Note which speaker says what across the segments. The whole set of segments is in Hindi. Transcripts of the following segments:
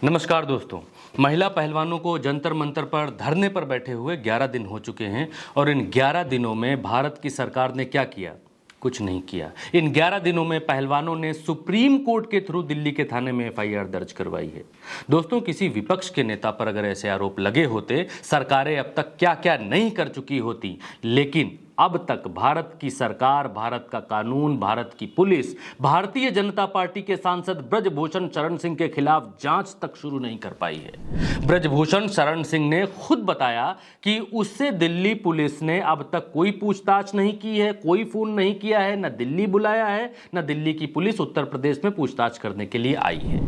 Speaker 1: नमस्कार दोस्तों। महिला पहलवानों को जंतर मंतर पर धरने पर बैठे हुए 11 दिन हो चुके हैं और इन 11 दिनों में भारत की सरकार ने क्या किया? कुछ नहीं किया। इन 11 दिनों में पहलवानों ने सुप्रीम कोर्ट के थ्रू दिल्ली के थाने में एफआईआर दर्ज करवाई है। दोस्तों, किसी विपक्ष के नेता पर अगर ऐसे आरोप लगे होते, सरकारें अब तक क्या क्या नहीं कर चुकी होती, लेकिन अब तक भारत की सरकार, भारत का कानून, भारत की पुलिस, भारतीय जनता पार्टी के सांसद ब्रजभूषण शरण सिंह के खिलाफ जांच तक शुरू नहीं कर पाई है। ब्रजभूषण शरण सिंह ने खुद बताया कि उससे दिल्ली पुलिस ने अब तक कोई पूछताछ नहीं की है, कोई फोन नहीं किया है, न दिल्ली बुलाया है, न दिल्ली की पुलिस उत्तर प्रदेश में पूछताछ करने के लिए आई है।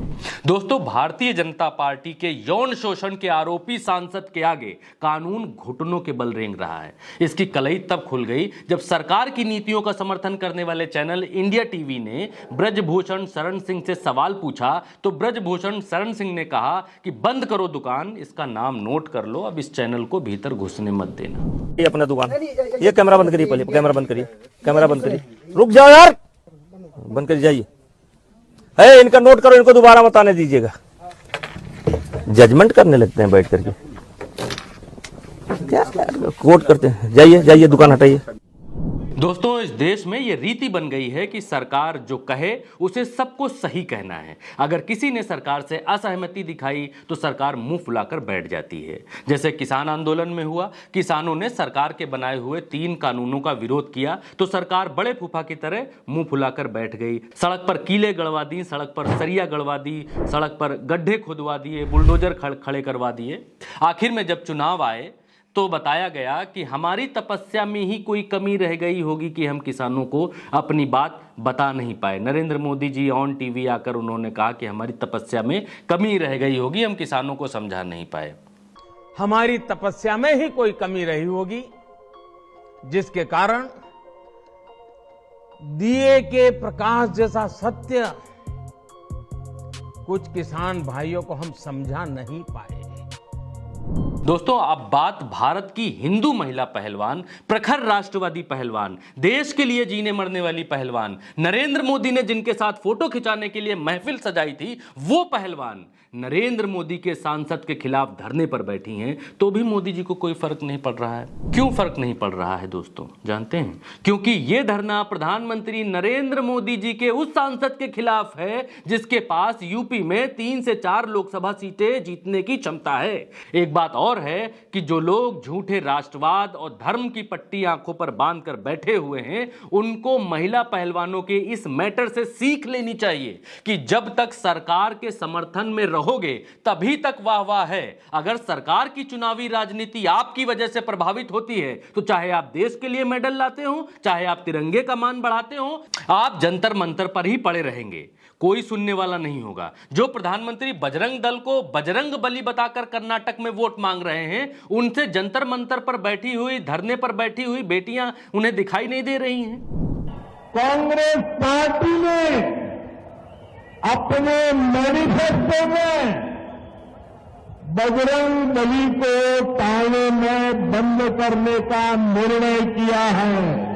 Speaker 1: दोस्तों, भारतीय जनता पार्टी के यौन शोषण के आरोपी सांसद के आगे कानून घुटनों के बल रेंग रहा है। इसकी कलई तब खुल गई जब सरकार की नीतियों का समर्थन करने वाले चैनल इंडिया टीवी ने ब्रजभूषण शरण सिंह से सवाल पूछा तो ब्रजभूषण शरण सिंह ने कहा कि बंद करो दुकान, इसका नाम नोट कर लो, अब इस चैनल को भीतर घुसने मत देना।
Speaker 2: ये अपना दुकान, ये कैमरा बंद करिए, पहले कैमरा बंद करिए, कैमरा बंद करिए, रुक जाओ यार, बंद करिए, जाइए। है, इनका नोट करो, इनको दोबारा मत आने दीजिएगा। जजमेंट करने लगते हैं बैठ करके, क्या कोर्ट करते हैं। जाइए जाइए, दुकान हटाइए।
Speaker 1: दोस्तों, इस देश में यह रीति बन गई है कि सरकार जो कहे उसे सबको सही कहना है। अगर किसी ने सरकार से असहमति दिखाई तो सरकार मुंह फुलाकर बैठ जाती है। जैसे किसान आंदोलन में हुआ, किसानों ने सरकार के बनाए हुए 3 कानूनों का विरोध किया तो सरकार बड़े फूफा की तरह मुंह फुलाकर बैठ गई। सड़क पर कीले गड़वा दी, सड़क पर सरिया गड़वा दी, सड़क पर गड्ढे खुदवा दिए, बुलडोजर खड़े करवा दिए। आखिर में जब चुनाव आए तो बताया गया कि हमारी तपस्या में ही कोई कमी रह गई होगी कि हम किसानों को अपनी बात बता नहीं पाए। नरेंद्र मोदी जी ऑन टीवी आकर उन्होंने कहा कि हमारी तपस्या में कमी रह गई होगी, हम किसानों को समझा नहीं पाए।
Speaker 3: हमारी तपस्या में ही कोई कमी रही होगी, जिसके कारण दिए के प्रकाश जैसा सत्य कुछ किसान भाइयों को हम समझा नहीं पाए।
Speaker 1: दोस्तों, अब बात भारत की हिंदू महिला पहलवान, प्रखर राष्ट्रवादी पहलवान, देश के लिए जीने मरने वाली पहलवान, नरेंद्र मोदी ने जिनके साथ फोटो खिंचाने के लिए महफिल सजाई थी, वो पहलवान नरेंद्र मोदी के सांसद के खिलाफ धरने पर बैठी हैं, तो भी मोदी जी को कोई फर्क नहीं पड़ रहा है। क्यों फर्क नहीं पड़ रहा है दोस्तों, जानते हैं? क्योंकि यह धरना प्रधानमंत्री नरेंद्र मोदी जी के उस सांसद के खिलाफ है जिसके पास यूपी में 3 से 4 लोकसभा सीटें जीतने की क्षमता है। एक बात और है कि जो लोग झूठे राष्ट्रवाद और धर्म की पट्टी आंखों पर बांधकर बैठे हुए हैं, उनको महिला पहलवानों के इस मैटर से सीख लेनी चाहिए कि जब तक सरकार के समर्थन में रहोगे तभी तक वाह वाह है। अगर सरकार की चुनावी राजनीति आपकी वजह से प्रभावित होती है तो चाहे आप देश के लिए मेडल लाते हो, चाहे आप तिरंगे का मान बढ़ाते हो, आप जंतर मंतर पर ही पड़े रहेंगे, कोई सुनने वाला नहीं होगा। जो प्रधानमंत्री बजरंग दल को बजरंग बली बताकर कर्नाटक में वोट मांग रहे हैं, उनसे जंतर मंतर पर बैठी हुई, धरने पर बैठी हुई बेटियां उन्हें दिखाई नहीं दे रही हैं।
Speaker 4: कांग्रेस पार्टी ने अपने मैनिफेस्टो में बजरंग बली को थाने में बंद करने का निर्णय किया है।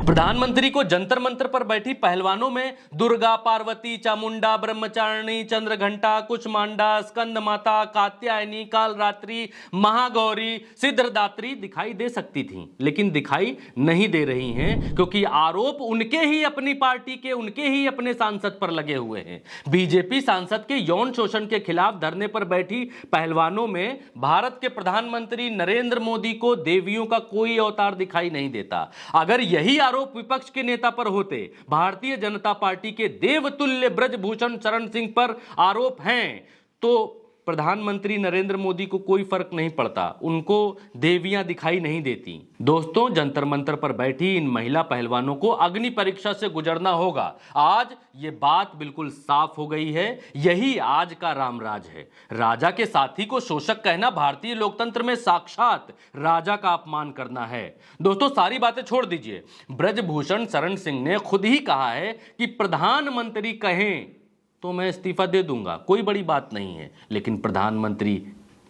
Speaker 1: प्रधानमंत्री को जंतर मंतर पर बैठी पहलवानों में दुर्गा, पार्वती, चामुंडा, ब्रह्मचारिणी, चंद्रघंटा, कुष्मांडा, स्कंद माता, कात्यायनी, कालरात्रि, महागौरी, सिद्धदात्री दिखाई दे सकती थीं, लेकिन दिखाई नहीं दे रही हैं क्योंकि आरोप उनके ही अपनी पार्टी के, उनके ही अपने सांसद पर लगे हुए हैं। बीजेपी सांसद के यौन शोषण के खिलाफ धरने पर बैठी पहलवानों में भारत के प्रधानमंत्री नरेंद्र मोदी को देवियों का कोई अवतार दिखाई नहीं देता। अगर यही आरोप विपक्ष के नेता पर होते, भारतीय जनता पार्टी के देवतुल्य ब्रजभूषण शरण सिंह पर आरोप हैं, तो प्रधानमंत्री नरेंद्र मोदी को कोई फर्क नहीं पड़ता, उनको देवियां दिखाई नहीं देती। दोस्तों, जंतर मंतर पर बैठी इन महिला पहलवानों को अग्नि परीक्षा से गुजरना होगा। आज ये बात बिल्कुल साफ हो गई है, यही आज का रामराज है। राजा के साथी को शोषक कहना भारतीय लोकतंत्र में साक्षात राजा का अपमान करना है। दोस्तों, सारी बातें छोड़ दीजिए, ब्रजभूषण शरण सिंह ने खुद ही कहा है कि प्रधानमंत्री कहें तो मैं इस्तीफा दे दूंगा, कोई बड़ी बात नहीं है, लेकिन प्रधानमंत्री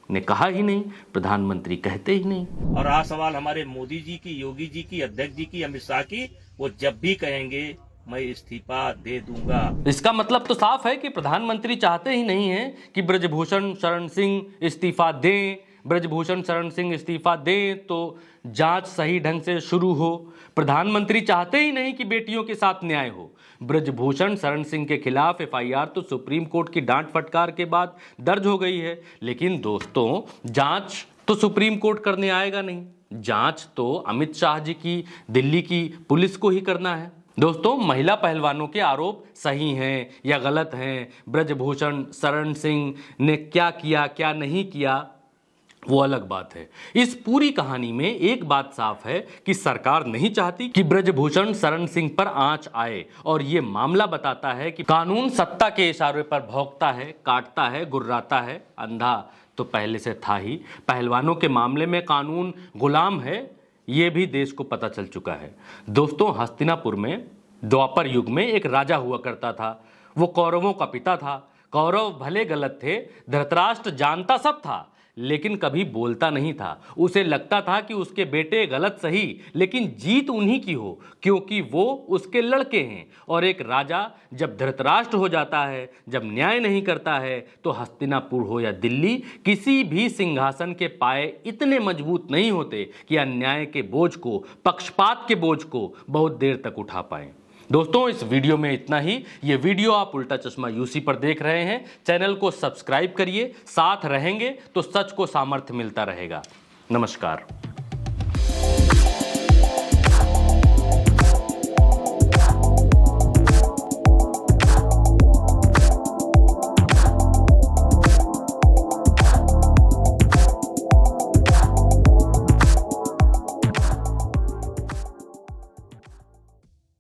Speaker 1: ने कहा ही नहीं, प्रधानमंत्री कहते ही नहीं।
Speaker 5: और रहा सवाल हमारे मोदी जी की, योगी जी की, अध्यक्ष जी की, अमित शाह की, वो जब भी कहेंगे
Speaker 2: मैं इस्तीफा दे दूंगा।
Speaker 1: इसका मतलब तो साफ है कि प्रधानमंत्री चाहते ही नहीं हैं कि ब्रजभूषण शरण सिंह इस्तीफा दें। ब्रजभूषण शरण सिंह इस्तीफा दें तो जांच सही ढंग से शुरू हो। प्रधानमंत्री चाहते ही नहीं कि बेटियों के साथ न्याय हो। ब्रजभूषण शरण सिंह के खिलाफ एफआईआर तो सुप्रीम कोर्ट की डांट फटकार के बाद दर्ज हो गई है, लेकिन दोस्तों जांच तो सुप्रीम कोर्ट करने आएगा नहीं। जांच तो अमित शाह जी की दिल्ली की पुलिस को ही करना है। दोस्तों, महिला पहलवानों के आरोप सही हैं या गलत हैं, ब्रजभूषण शरण सिंह ने क्या किया क्या नहीं किया, वो अलग बात है। इस पूरी कहानी में एक बात साफ है कि सरकार नहीं चाहती कि ब्रजभूषण शरण सिंह पर आंच आए, और ये मामला बताता है कि कानून सत्ता के इशारे पर भौंकता है, काटता है, गुर्राता है। अंधा तो पहले से था ही। पहलवानों के मामले में कानून गुलाम है, ये भी देश को पता चल चुका है। दोस्तों, हस्तिनापुर में द्वापर युग में एक राजा हुआ करता था। वो कौरवों का पिता था। कौरव भले गलत थे, धृतराष्ट्र जानता सब था, लेकिन कभी बोलता नहीं था। उसे लगता था कि उसके बेटे गलत सही, लेकिन जीत उन्हीं की हो, क्योंकि वो उसके लड़के हैं। और एक राजा जब धृतराष्ट्र हो जाता है, जब न्याय नहीं करता है, तो हस्तिनापुर हो या दिल्ली, किसी भी सिंहासन के पाए इतने मजबूत नहीं होते कि अन्याय के बोझ को, पक्षपात के बोझ को बहुत देर तक उठा पाएं। दोस्तों, इस वीडियो में इतना ही। ये वीडियो आप उल्टा चश्मा यूसी पर देख रहे हैं। चैनल को सब्सक्राइब करिए। साथ रहेंगे तो सच को सामर्थ्य मिलता रहेगा। नमस्कार।